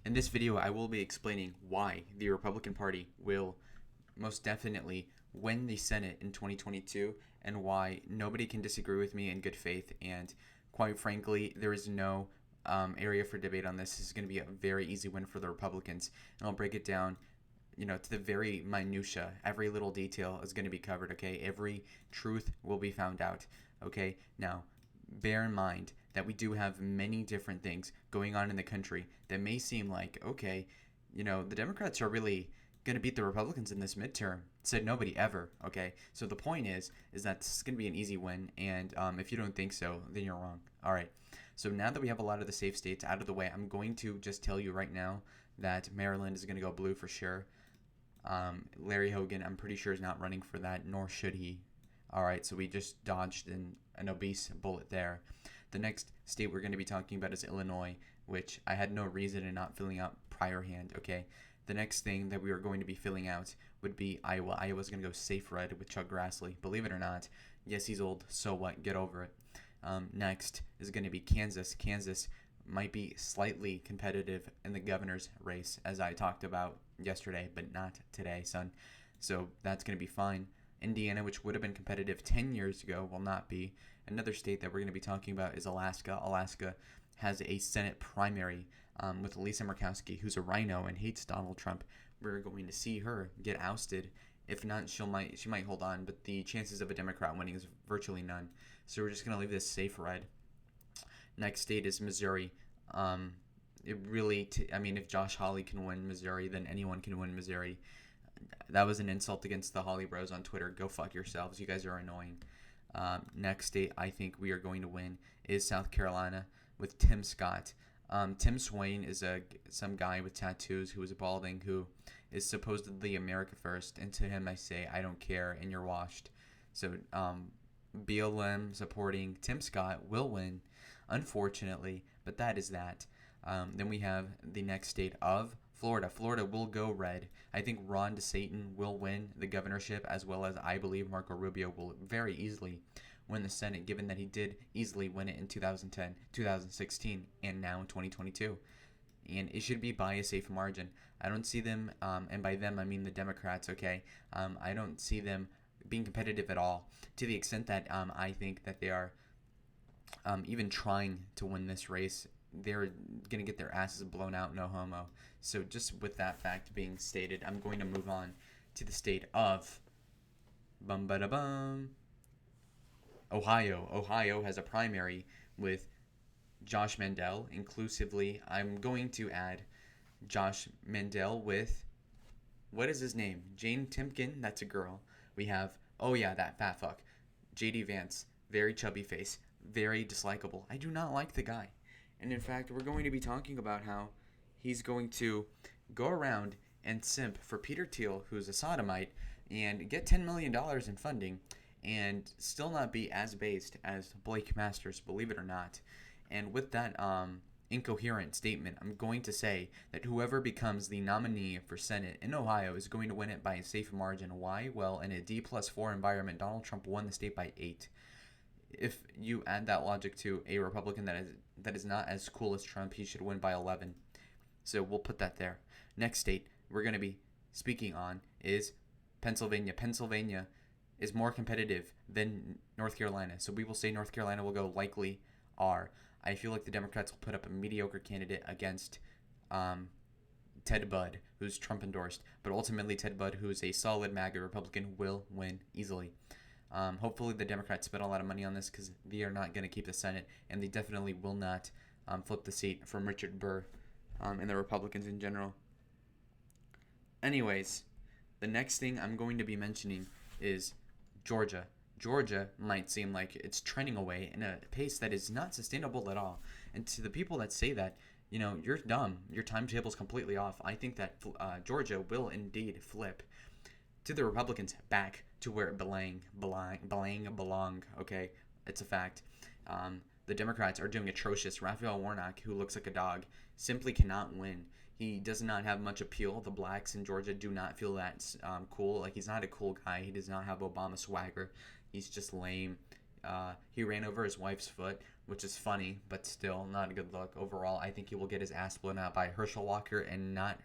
In this video, I will be explaining why the Republican Party will most definitely win the Senate in 2022 and why nobody can disagree with me in good faith. And quite frankly, there is no area for debate on this. This is going to be a very easy win for the Republicans. And I'll break it down, to the very minutia. Every little detail is going to be covered, okay? Every truth will be found out, okay? Now, bear in mind that we do have many different things going on in the country that may seem like, okay, the Democrats are really going to beat the Republicans in this midterm. Said nobody ever, okay? So the point is that this is going to be an easy win, and if you don't think so, then you're wrong. All right, so now that we have a lot of the safe states out of the way, I'm going to just tell you right now that Maryland is going to go blue for sure. Larry Hogan, I'm pretty sure, is not running for that, nor should he. All right, so we just dodged an obese bullet there. The next state we're going to be talking about is Illinois, which I had no reason in not filling out prior hand, okay? The next thing that we are going to be filling out would be Iowa. Iowa's going to go safe red with Chuck Grassley. Believe it or not, yes, he's old, so what? Get over it. Next is going to be Kansas. Kansas might be slightly competitive in the governor's race, as I talked about yesterday, but not today, son. So that's going to be fine. Indiana, which would have been competitive 10 years ago, will not be. Another state that we're going to be talking about is Alaska. Alaska has a Senate primary with Lisa Murkowski, who's a rhino and hates Donald Trump. We're going to see her get ousted. If not, she might hold on, but the chances of a Democrat winning is virtually none. So we're just going to leave this safe red. Next state is Missouri. If Josh Hawley can win Missouri, then anyone can win Missouri. That was an insult against the Holly Bros on Twitter. Go fuck yourselves. You guys are annoying. Next state I think we are going to win is South Carolina with Tim Scott. Tim Swain is some guy with tattoos who is balding who is supposedly America first. And to him I say, I don't care and you're washed. So BLM supporting Tim Scott will win, unfortunately, but that is that. Then we have the next state of Florida. Florida will go red. I think Ron DeSantis will win the governorship, as well as I believe Marco Rubio will very easily win the Senate, given that he did easily win it in 2010, 2016, and now in 2022. And it should be by a safe margin. I don't see them, and by them I mean the Democrats, okay? I don't see them being competitive at all, to the extent that I think that they are even trying to win this race. They're going to get their asses blown out, no homo. So just with that fact being stated, I'm going to move on to the state of Ohio. Ohio has a primary with Josh Mandel. Inclusively, I'm going to add Josh Mandel with, what is his name? Jane Timken? That's a girl. We have, that fat fuck. JD Vance. Very chubby face. Very dislikable. I do not like the guy. And in fact, we're going to be talking about how he's going to go around and simp for Peter Thiel, who's a sodomite, and get $10 million in funding and still not be as based as Blake Masters, believe it or not. And with that incoherent statement, I'm going to say that whoever becomes the nominee for Senate in Ohio is going to win it by a safe margin. Why? Well, in a D+4 environment, Donald Trump won the state by 8. If you add that logic to a Republican that is not as cool as Trump, he should win by 11. So we'll put that there. Next state we're going to be speaking on is Pennsylvania. Pennsylvania is more competitive than North Carolina. So we will say North Carolina will go likely R. I feel like the Democrats will put up a mediocre candidate against Ted Budd, who's Trump endorsed. But ultimately, Ted Budd, who is a solid MAGA Republican, will win easily. Hopefully the Democrats spend a lot of money on this because they are not going to keep the Senate, and they definitely will not flip the seat from Richard Burr and the Republicans in general. Anyways, the next thing I'm going to be mentioning is Georgia. Georgia might seem like it's trending away in a pace that is not sustainable at all. And to the people that say that, you're dumb. Your timetable's completely off. I think that Georgia will indeed flip to the Republicans back to where it belong. Okay, it's a fact. The Democrats are doing atrocious. Raphael Warnock, who looks like a dog, simply cannot win. He does not have much appeal. The blacks in Georgia do not feel that cool. Like, he's not a cool guy. He does not have Obama swagger. He's just lame. He ran over his wife's foot. which is funny, but still not a good look overall. I think he will get his ass blown out by Herschel Walker, and not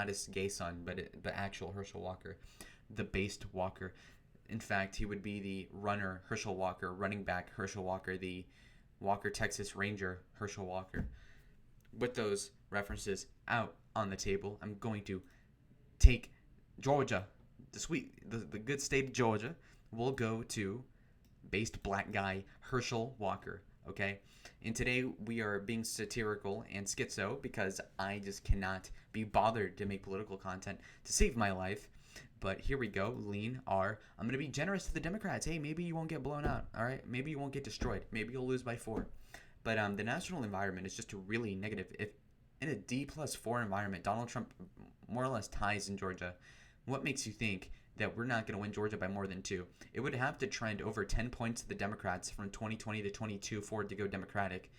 his gay son, but the actual Herschel Walker, the based Walker. In fact, he would be the runner Herschel Walker, running back Herschel Walker, the Walker Texas Ranger Herschel Walker. With those references out on the table, I'm going to take Georgia, the good state of Georgia. We'll go to based black guy Herschel Walker. Okay, and today we are being satirical and schizo because I just cannot be bothered to make political content to save my life. But here we go. Lean R. I'm gonna be generous to the Democrats. Hey, maybe you won't get blown out. All right, maybe you won't get destroyed. Maybe you'll lose by 4. But the national environment is just really negative. If in a D+4 environment, Donald Trump more or less ties in Georgia, what makes you think that we're not going to win Georgia by more than 2? It would have to trend over 10 points to the Democrats from 2020 to 22 for it to go Democratic.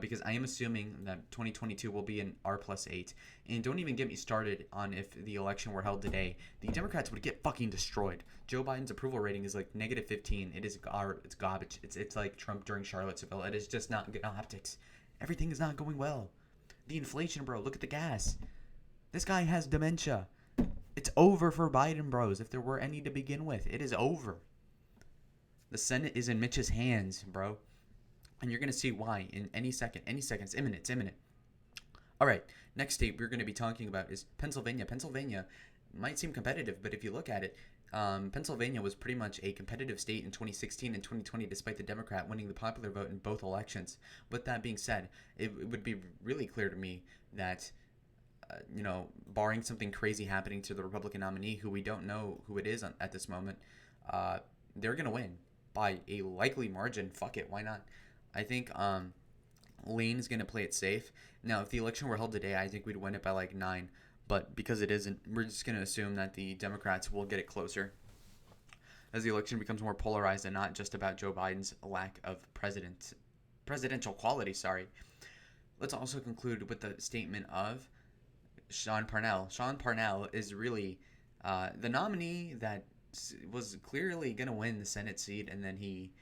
Because I am assuming that 2022 will be an R+8. And don't even get me started on if the election were held today. The Democrats would get fucking destroyed. Joe Biden's approval rating is like -15. It's garbage. It's like Trump during Charlottesville. It is just not good optics. Everything is not going well. The inflation, bro. Look at the gas. This guy has dementia. It's over for Biden, bros. If there were any to begin with, it is over. The Senate is in Mitch's hands, bro. And you're going to see why in any second. It's imminent. All right, next state we're going to be talking about is Pennsylvania. Pennsylvania might seem competitive, but if you look at it, Pennsylvania was pretty much a competitive state in 2016 and 2020, despite the Democrat winning the popular vote in both elections. With that being said, it would be really clear to me that, barring something crazy happening to the Republican nominee, who we don't know who it is at this moment, they're going to win by a likely margin. Fuck it, why not? I think Lane is going to play it safe. Now, if the election were held today, I think we'd win it by like 9. But because it isn't, we're just going to assume that the Democrats will get it closer as the election becomes more polarized and not just about Joe Biden's lack of presidential quality. Let's also conclude with the statement of Sean Parnell. Sean Parnell is really the nominee that was clearly going to win the Senate seat, and then he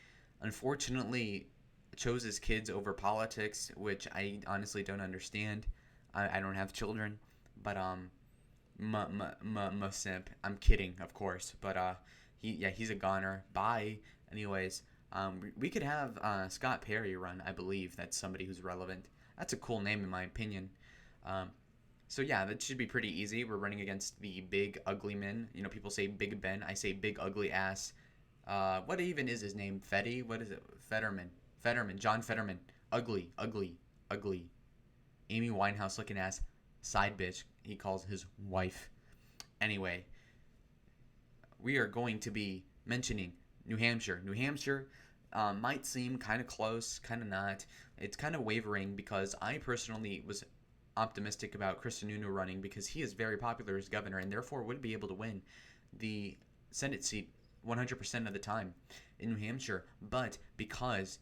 unfortunately chose his kids over politics, which I honestly don't understand. I don't have children, but simp. I'm kidding, of course, but he's a goner. Bye. Anyways, we could have Scott Perry run. I believe that's somebody who's relevant. That's a cool name in my opinion. So yeah, that should be pretty easy. We're running against the big ugly men. People say Big Ben. I say big ugly ass. What even is his name? Fetty? What is it? Fetterman. John Fetterman. Ugly. Amy Winehouse looking ass. Side bitch, he calls his wife. Anyway, we are going to be mentioning New Hampshire. New Hampshire might seem kind of close, kind of not. It's kind of wavering because I personally was optimistic about Chris Sununu running because he is very popular as governor and therefore would be able to win the Senate seat 100% of the time in New Hampshire. But because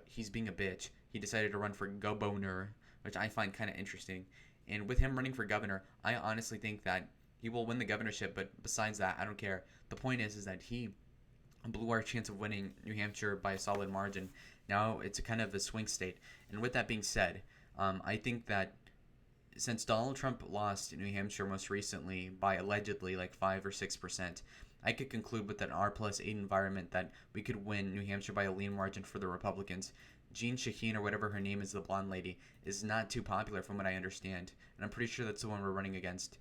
he's being a bitch, he decided to run for governor, which I find kind of interesting. And with him running for governor, I honestly think that he will win the governorship. But besides that, I don't care. The point is that he blew our chance of winning New Hampshire by a solid margin. Now it's a kind of a swing state. And with that being said, I think that since Donald Trump lost New Hampshire most recently by allegedly like 5 or 6%, I could conclude with an R+8 environment that we could win New Hampshire by a lean margin for the Republicans. Jean Shaheen, or whatever her name is, the blonde lady, is not too popular from what I understand. And I'm pretty sure that's the one we're running against.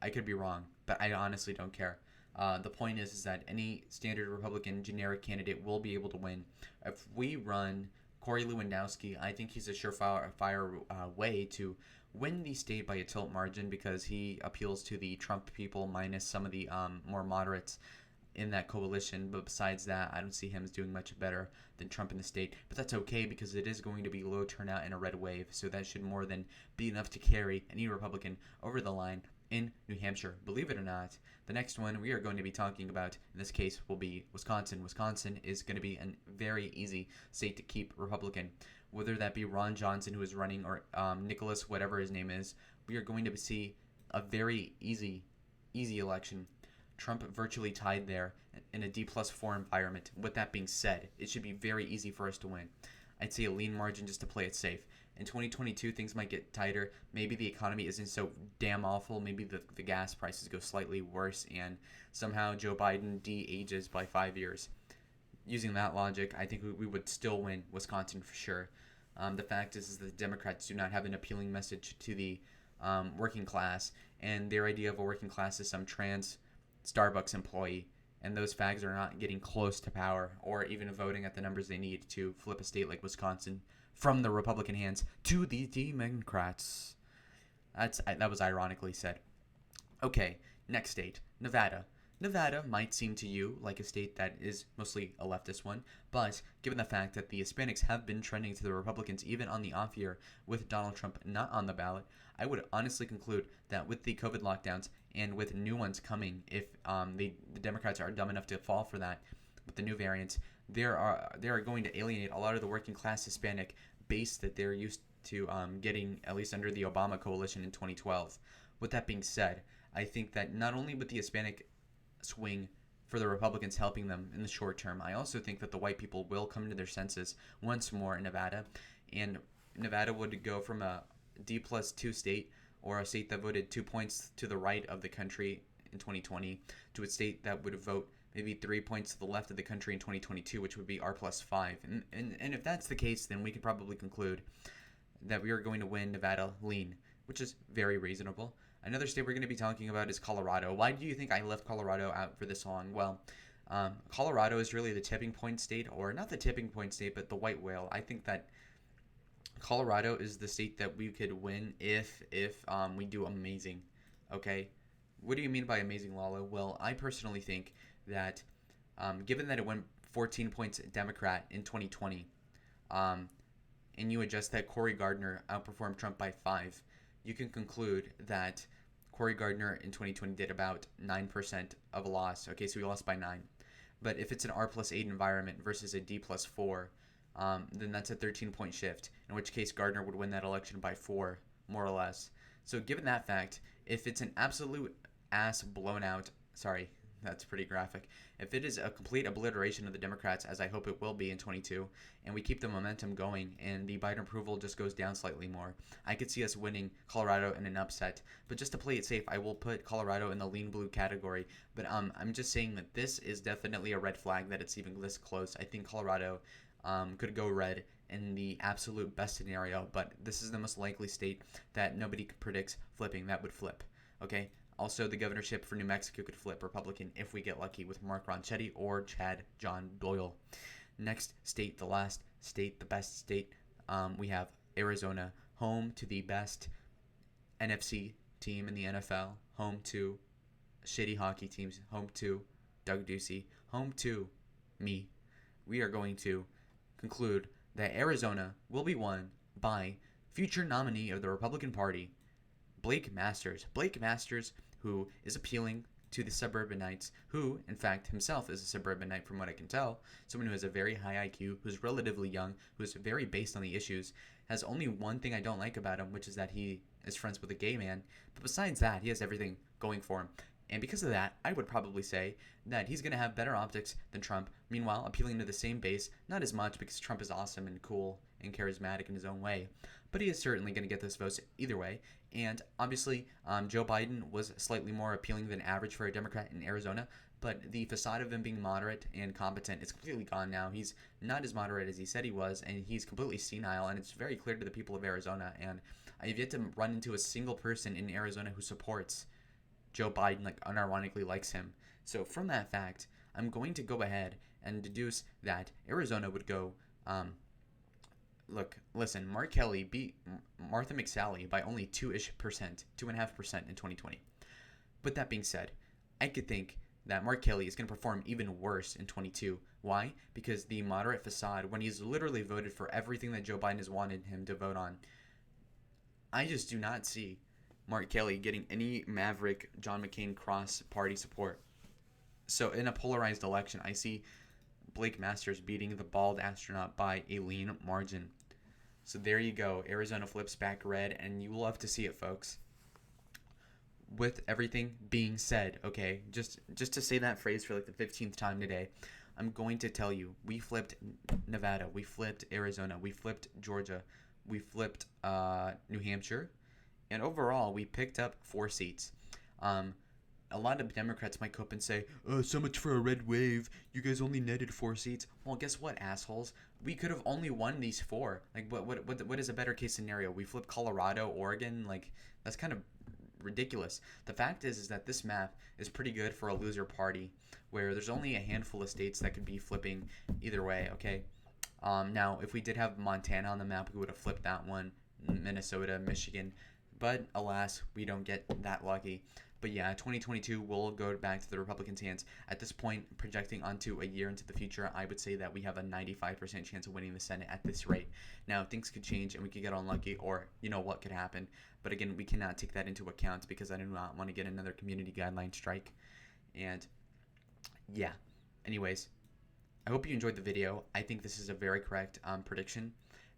I could be wrong, but I honestly don't care. The point is that any standard Republican generic candidate will be able to win. If we run Corey Lewandowski, I think he's a surefire way to win the state by a tilt margin because he appeals to the Trump people minus some of the more moderates in that coalition. But besides that, I don't see him as doing much better than Trump in the state. But that's okay because it is going to be low turnout and a red wave, so that should more than be enough to carry any Republican over the line in New Hampshire. Believe it or not, the next one we are going to be talking about in this case will be Wisconsin. Wisconsin is going to be a very easy state to keep Republican. Whether that be Ron Johnson, who is running, or Nicholas, whatever his name is, we are going to see a very easy election. Trump virtually tied there in a D+4 environment. With that being said, it should be very easy for us to win. I'd say a lean margin just to play it safe. In 2022, things might get tighter. Maybe the economy isn't so damn awful. Maybe the gas prices go slightly worse, and somehow Joe Biden de-ages by 5 years. Using that logic, I think we would still win Wisconsin for sure. The fact is the Democrats do not have an appealing message to the working class, and their idea of a working class is some trans Starbucks employee, and those fags are not getting close to power or even voting at the numbers they need to flip a state like Wisconsin from the Republican hands to the Democrats. That was ironically said. Okay, next state, Nevada. Nevada might seem to you like a state that is mostly a leftist one, but given the fact that the Hispanics have been trending to the Republicans even on the off year with Donald Trump not on the ballot, I would honestly conclude that with the COVID lockdowns and with new ones coming, if the Democrats are dumb enough to fall for that with the new variants, they are going to alienate a lot of the working class Hispanic base that they're used to getting, at least under the Obama coalition in 2012. With that being said, I think that not only with the Hispanic swing for the Republicans helping them in the short term, I also think that the white people will come to their senses once more in Nevada, and Nevada would go from a D+2 state, or a state that voted 2 points to the right of the country in 2020, to a state that would vote maybe 3 points to the left of the country in 2022, which would be R+5. And if that's the case, then we could probably conclude that we are going to win Nevada lean, which is very reasonable. Another state we're going to be talking about is Colorado. Why do you think I left Colorado out for this long? Well, Colorado is really the tipping point state, or not the tipping point state, but the white whale. I think that Colorado is the state that we could win if we do amazing. Okay, what do you mean by amazing, Lalo? Well, I personally think that given that it went 14 points Democrat in 2020, and you adjust that Cory Gardner outperformed Trump by 5, you can conclude that Cory Gardner in 2020 did about 9% of a loss. Okay, so he lost by 9. But if it's an R+8 environment versus a D+4, then that's a 13-point shift, in which case Gardner would win that election by 4, more or less. So given that fact, if it's an absolute ass blown out, sorry, that's pretty graphic. If it is a complete obliteration of the Democrats, as I hope it will be in 22, and we keep the momentum going and the Biden approval just goes down slightly more, I could see us winning Colorado in an upset. But just to play it safe, I will put Colorado in the lean blue category. But I'm just saying that this is definitely a red flag that it's even this close. I think Colorado could go red in the absolute best scenario, but this is the most likely state that nobody predicts flipping that would flip. Okay? Also, the governorship for New Mexico could flip Republican if we get lucky with Mark Ronchetti or Chad John Doyle. Next state, the last state, the best state, we have Arizona, home to the best NFC team in the NFL, home to shitty hockey teams, home to Doug Ducey, home to me. We are going to conclude that Arizona will be won by future nominee of the Republican Party, Blake Masters. Blake Masters, who is appealing to the suburbanites, who, in fact, himself is a suburbanite from what I can tell, someone who has a very high IQ, who's relatively young, who's very based on the issues, has only one thing I don't like about him, which is that he is friends with a gay man, but besides that, he has everything going for him. And because of that, I would probably say that he's going to have better optics than Trump, meanwhile appealing to the same base, not as much because Trump is awesome and cool and charismatic in his own way, but he is certainly going to get those votes either way. And obviously, Joe Biden was slightly more appealing than average for a Democrat in Arizona, but the facade of him being moderate and competent is completely gone now. He's not as moderate as he said he was, and he's completely senile, and it's very clear to the people of Arizona. And I've yet to run into a single person in Arizona who supports Joe Biden, like unironically likes him. So from that fact, I'm going to go ahead and deduce that Arizona would go, look, listen, Mark Kelly beat Martha McSally by only 2.5% in 2020. But that being said, I could think that Mark Kelly is going to perform even worse in 22. Why? Because the moderate facade, when he's literally voted for everything that Joe Biden has wanted him to vote on, I just do not see Mark Kelly getting any Maverick John McCain cross-party support. So in a polarized election, I see Blake Masters beating the bald astronaut by a lean margin. So there you go. Arizona flips back red, and you will love to see it, folks. With everything being said, okay, just to say that phrase for like the 15th time today, I'm going to tell you, we flipped Nevada, we flipped Arizona, we flipped Georgia, we flipped New Hampshire, and overall we picked up 4 seats. A lot of Democrats might come up and say, "Oh, so much for a red wave. You guys only netted 4 seats." Well, guess what, assholes? We could have only won these 4. Like, what is a better case scenario? We flip Colorado, Oregon. Like, that's kind of ridiculous. The fact is that this map is pretty good for a loser party, where there's only a handful of states that could be flipping either way. Okay. Now, if we did have Montana on the map, we would have flipped that one. Minnesota, Michigan, but alas, we don't get that lucky. But yeah, 2022 will go back to the Republicans' hands. At this point, projecting onto a year into the future, I would say that we have a 95% chance of winning the Senate at this rate. Now, things could change and we could get unlucky, or you know what could happen. But again, we cannot take that into account because I do not want to get another community guideline strike. And yeah, anyways, I hope you enjoyed the video. I think this is a very correct prediction.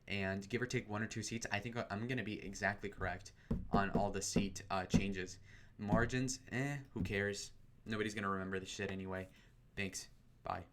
And give or take 1 or 2 seats, I think I'm going to be exactly correct on all the seat changes. Margins, who cares? Nobody's going to remember this shit anyway. Thanks. Bye.